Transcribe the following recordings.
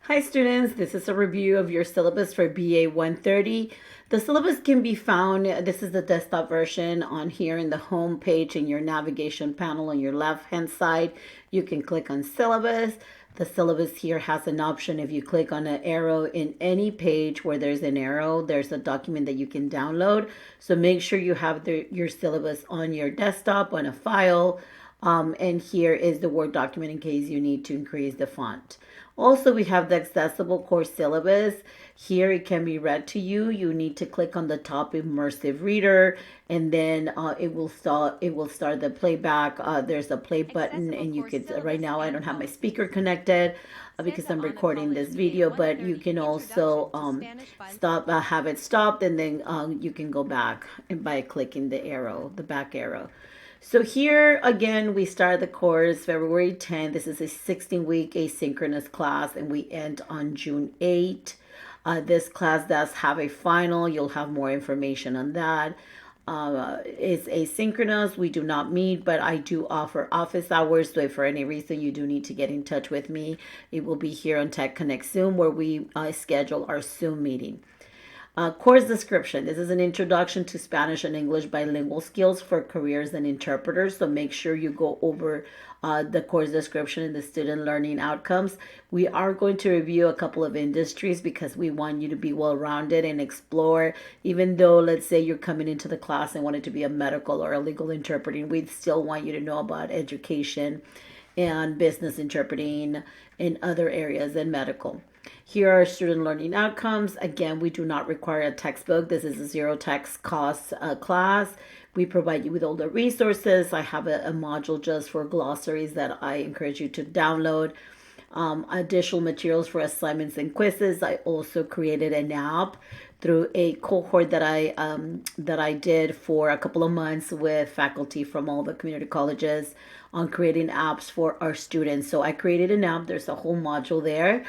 Hi students, this is a review of your syllabus for BA 130. The syllabus can be found, this is the desktop version on here in the home page in your navigation panel on your left hand side. You can click on syllabus. The syllabus here has an option. If you click on an arrow in any page where there's an arrow, there's a document that you can download. So make sure you have your syllabus on your desktop on a file. And here is the Word document in case you need to increase the font. Also, we have the accessible course syllabus. Here it can be read to you. You need to click on the top immersive reader, and then it will start the playback. There's a play button, and you could right now I don't have my speaker connected because I'm recording this video, but you can also stop have it stopped, and then you can go back and by clicking the arrow, the back arrow. So here again, we start the course February 10th. This is a 16-week asynchronous class, and we end on June 8th. This class does have a final. You'll have more information on that. It's asynchronous. We do not meet, but I do offer office hours. So if for any reason you do need to get in touch with me, it will be here on Tech Connect Zoom where we schedule our Zoom meeting. Course description. This is an introduction to Spanish and English bilingual skills for careers and interpreters. So make sure you go over the course description and the student learning outcomes. We are going to review a couple of industries because we want you to be well-rounded and explore. Even though, let's say you're coming into the class and want it to be a medical or a legal interpreting, we still want you to know about education and business interpreting in other areas than medical. Here are student learning outcomes. Again, we do not require a textbook. This is a zero text cost class. We provide you with all the resources. I have a module just for glossaries that I encourage you to download. Additional materials for assignments and quizzes. I also created an app through a cohort that I did for a couple of months with faculty from all the community colleges on creating apps for our students. So I created an app. There's a whole module there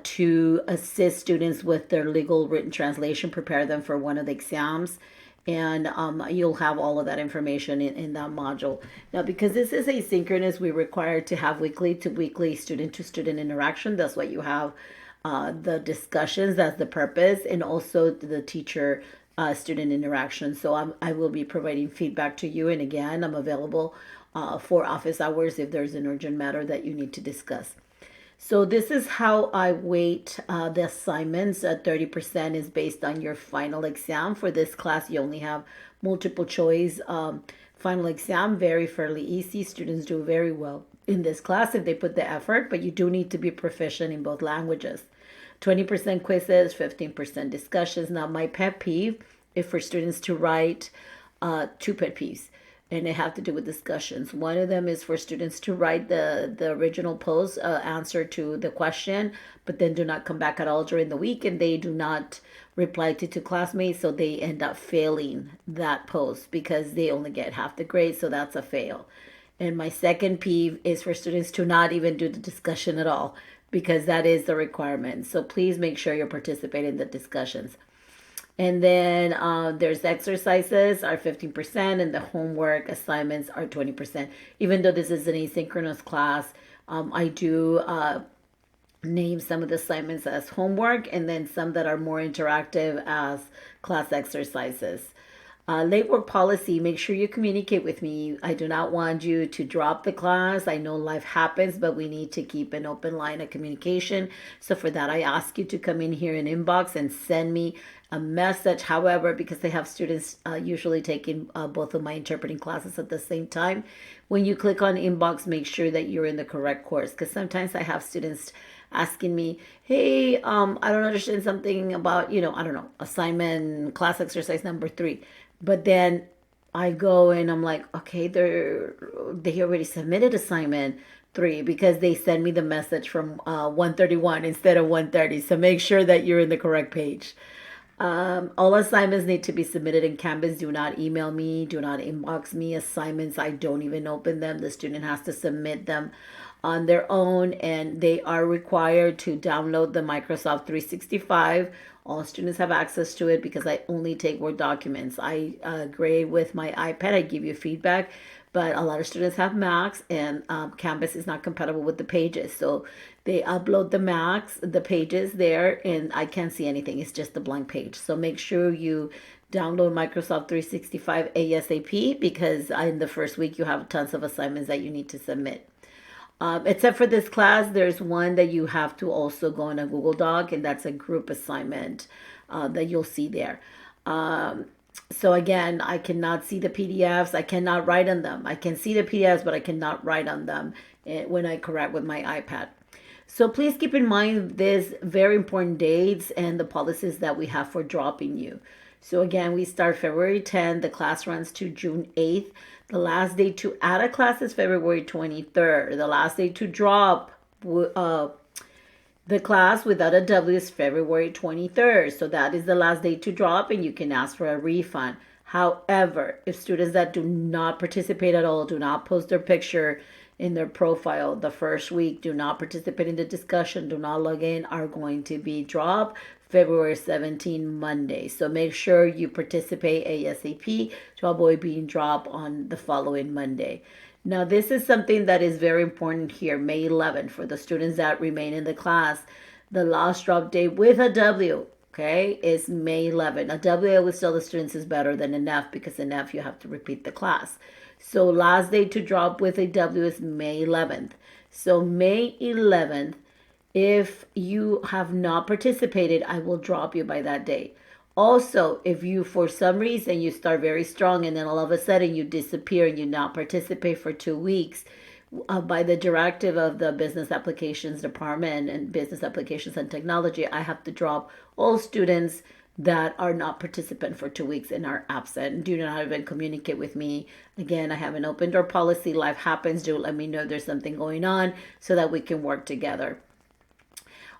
to assist students with their legal written translation, prepare them for one of the exams. And you'll have all of that information in that module. Now, because this is asynchronous, we require to have weekly to weekly student to student interaction. That's what you have the discussions, that's the purpose, and also the teacher student interaction. So I will be providing feedback to you. And again, I'm available for office hours if there's an urgent matter that you need to discuss. So this is how I weight the assignments. 30% is based on your final exam. For this class, you only have multiple choice final exam, very fairly easy. Students do very well in this class if they put the effort, but you do need to be proficient in both languages. 20% quizzes, 15% discussions. Now, my pet peeve is for students to write two pet peeves, and they have to do with discussions. One of them is for students to write the original post answer to the question, but then do not come back at all during the week, and they do not reply to classmates, so they end up failing that post because they only get half the grade, so that's a fail. And my second peeve is for students to not even do the discussion at all because that is the requirement. So please make sure you participate in the discussions. And then there's exercises are 15% and the homework assignments are 20%. Even though this is an asynchronous class, I do name some of the assignments as homework and then some that are more interactive as class exercises. Late work policy, make sure you communicate with me. I do not want you to drop the class. I know life happens, but we need to keep an open line of communication. So for that, I ask you to come in here in inbox and send me a message. However, because they have students usually taking both of my interpreting classes at the same time, when you click on inbox, make sure that you're in the correct course. Because sometimes I have students asking me, hey, I don't understand something about, I don't know, assignment, class exercise number 3. But then I go and I'm like, okay, they already submitted assignment 3 because they send me the message from 131 instead of 130. So make sure that you're in the correct page. All assignments need to be submitted in Canvas. Do not email me. Do not inbox me. Assignments, I don't even open them. The student has to submit them on their own, and they are required to download the Microsoft 365. All students have access to it because I only take Word documents. I grade with my iPad. I give you feedback, but a lot of students have Macs, and Canvas is not compatible with the pages. So they upload the pages there, and I can't see anything. It's just a blank page. So make sure you download Microsoft 365 ASAP, because in the first week you have tons of assignments that you need to submit. Except for this class, there's one that you have to also go in a Google Doc, and that's a group assignment that you'll see there. So again, I cannot see the PDFs. I cannot write on them. I can see the PDFs, but I cannot write on them when I correct with my iPad. So please keep in mind these very important dates and the policies that we have for dropping you. So again, we start February 10th. The class runs to June 8th. The last day to add a class is February 23rd. The last day to drop the class without a W is February 23rd. So that is the last day to drop, and you can ask for a refund. However, if students that do not participate at all, do not post their picture in their profile the first week, do not participate in the discussion, do not log in, are going to be dropped February 17, Monday. So make sure you participate ASAP to avoid being dropped on the following Monday. Now, this is something that is very important here, May 11th, for the students that remain in the class. The last drop date with a W, okay, is May 11th. A W, I would tell the students, is better than an F, because an F you have to repeat the class. So last day to drop with a W is May 11th. So May 11th, if you have not participated, I will drop you by that date. Also, if you, for some reason, you start very strong and then all of a sudden you disappear and you not participate for 2 weeks, by the directive of the Business Applications Department and Business Applications and Technology, I have to drop all students that are not participant for 2 weeks and are absent. Do not even communicate with me. Again, I have an open door policy. Life happens. Do let me know if there's something going on so that we can work together.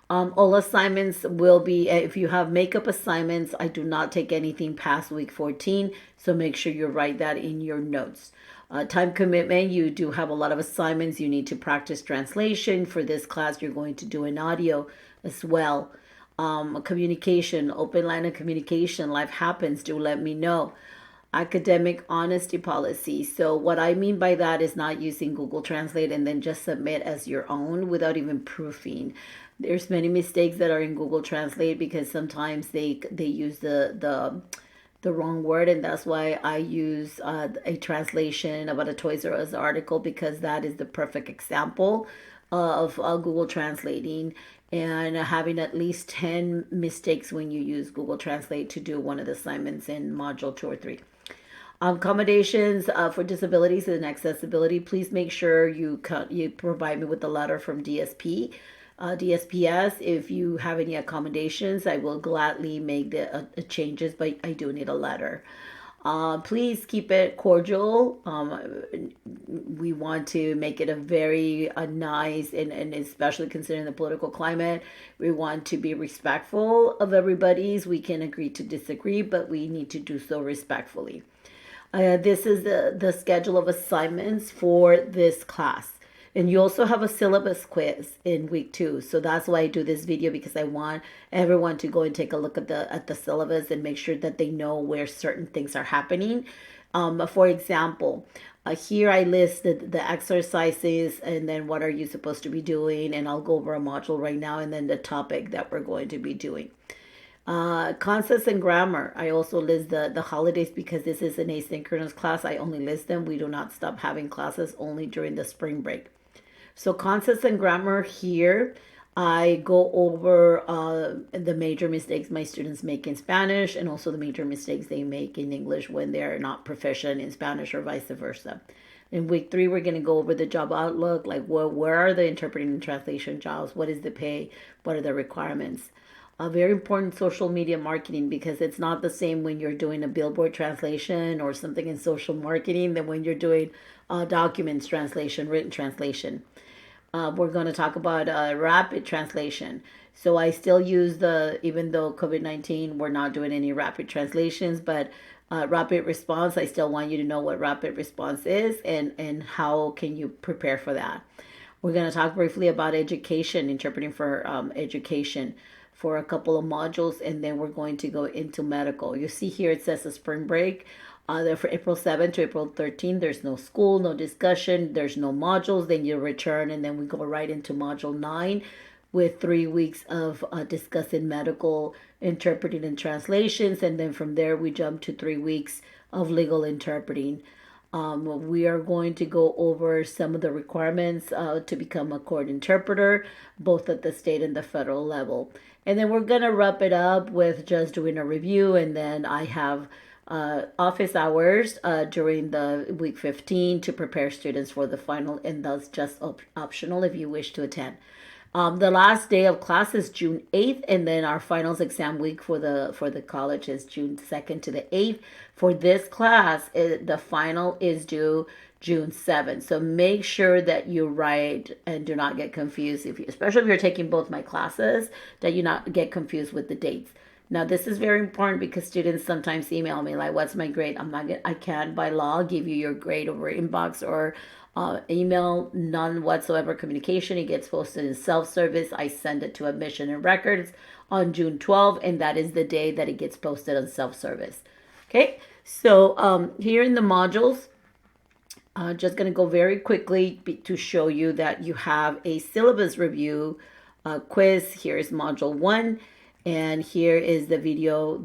All assignments will be, if you have makeup assignments, I do not take anything past week 14. So make sure you write that in your notes. Time commitment, you do have a lot of assignments. You need to practice translation. For this class, you're going to do an audio as well. Communication, open line of communication, life happens. Do let me know. Academic honesty policy. So what I mean by that is not using Google Translate and then just submit as your own without even proofing. There's many mistakes that are in Google Translate because sometimes they use the wrong word, and that's why I use a translation about a Toys R Us article, because that is the perfect example of Google translating and having at least 10 mistakes when you use Google Translate to do one of the assignments in module 2 or 3. Accommodations for disabilities and accessibility. Please make sure you provide me with the letter from DSPS. If you have any accommodations, I will gladly make the changes, but I do need a letter. Please keep it cordial. We want to make it a very nice, and especially considering the political climate, we want to be respectful of everybody's. We can agree to disagree, but we need to do so respectfully. This is the schedule of assignments for this class. And you also have a syllabus quiz in week 2. So that's why I do this video, because I want everyone to go and take a look at the syllabus and make sure that they know where certain things are happening. For example, here I list the exercises and then what are you supposed to be doing. And I'll go over a module right now and then the topic that we're going to be doing. Concepts and grammar. I also list the holidays because this is an asynchronous class. I only list them. We do not stop having classes only during the spring break. So concepts and grammar here, I go over the major mistakes my students make in Spanish and also the major mistakes they make in English when they're not proficient in Spanish or vice versa. In week 3, we're going to go over the job outlook, like where are the interpreting and translation jobs? What is the pay? What are the requirements? Very important, social media marketing, because it's not the same when you're doing a billboard translation or something in social marketing than when you're doing documents translation, written translation. We're going to talk about rapid translation. So I still use even though COVID-19, we're not doing any rapid translations, but rapid response, I still want you to know what rapid response is and how can you prepare for that. We're going to talk briefly about education, interpreting for education for a couple of modules, and then we're going to go into medical. You see here it says a spring break. They're for April 7th to April 13th. There's no school, no discussion, there's no modules. Then you return, and then we go right into module 9 with 3 weeks of discussing medical interpreting and translations. And then from there, we jump to 3 weeks of legal interpreting. We are going to go over some of the requirements to become a court interpreter, both at the state and the federal level. And then we're going to wrap it up with just doing a review. And then I have office hours during the week 15 to prepare students for the final, and that's just optional if you wish to attend. The last day of class is June 8th, and then our finals exam week for the college is June 2nd to the 8th. For this class, the final is due June 7th. So make sure that you write and do not get confused, especially if you're taking both my classes, that you not get confused with the dates. Now, this is very important because students sometimes email me like, "What's my grade?" I can't by law give you your grade over inbox or email, none whatsoever communication. It gets posted in self-service. I send it to admission and records on June 12th, and that is the day that it gets posted on self-service. Okay, so here in the modules, just going to go very quickly to show you that you have a syllabus review quiz. Here is module 1, and here is the video,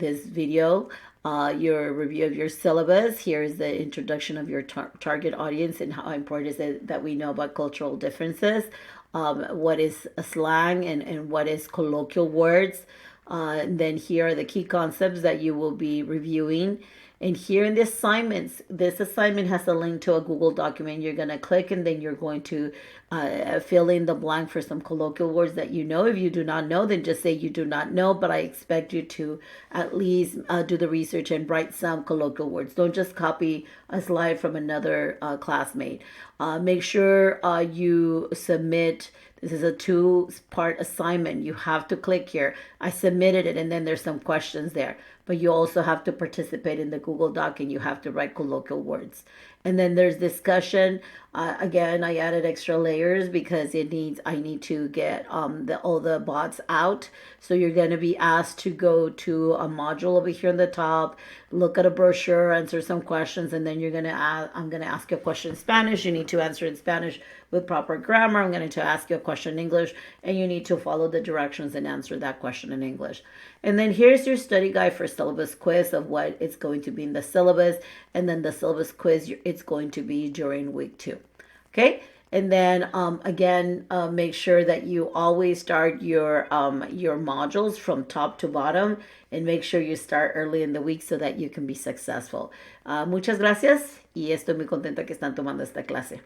your review of your syllabus. Here is the introduction of your target audience and how important is it that we know about cultural differences, what is a slang and what is colloquial words. Then here are the key concepts that you will be reviewing. And here in the assignments, this assignment has a link to a Google document. You're going to click, and then you're going to fill in the blank for some colloquial words that you know. If you do not know, then just say you do not know, but I expect you to at least do the research and write some colloquial words. Don't just copy a slide from another classmate. Make sure you submit. This is a 2-part assignment. You have to click here. I submitted it, and then there's some questions there. But you also have to participate in the Google Doc, and you have to write colloquial words. And then there's discussion. Again, I added extra layers because I need to get all the bots out. So you're going to be asked to go to a module over here on the top, look at a brochure, answer some questions, and then I'm going to ask you a question in Spanish. You need to answer in Spanish with proper grammar. I'm going to ask you a question in English, and you need to follow the directions and answer that question in English. And then here's your study guide for syllabus quiz of what it's going to be in the syllabus, and then the syllabus quiz, it's going to be during week 2. Okay, and then again, make sure that you always start your modules from top to bottom, and make sure you start early in the week so that you can be successful. Muchas gracias, y estoy muy contenta que están tomando esta clase.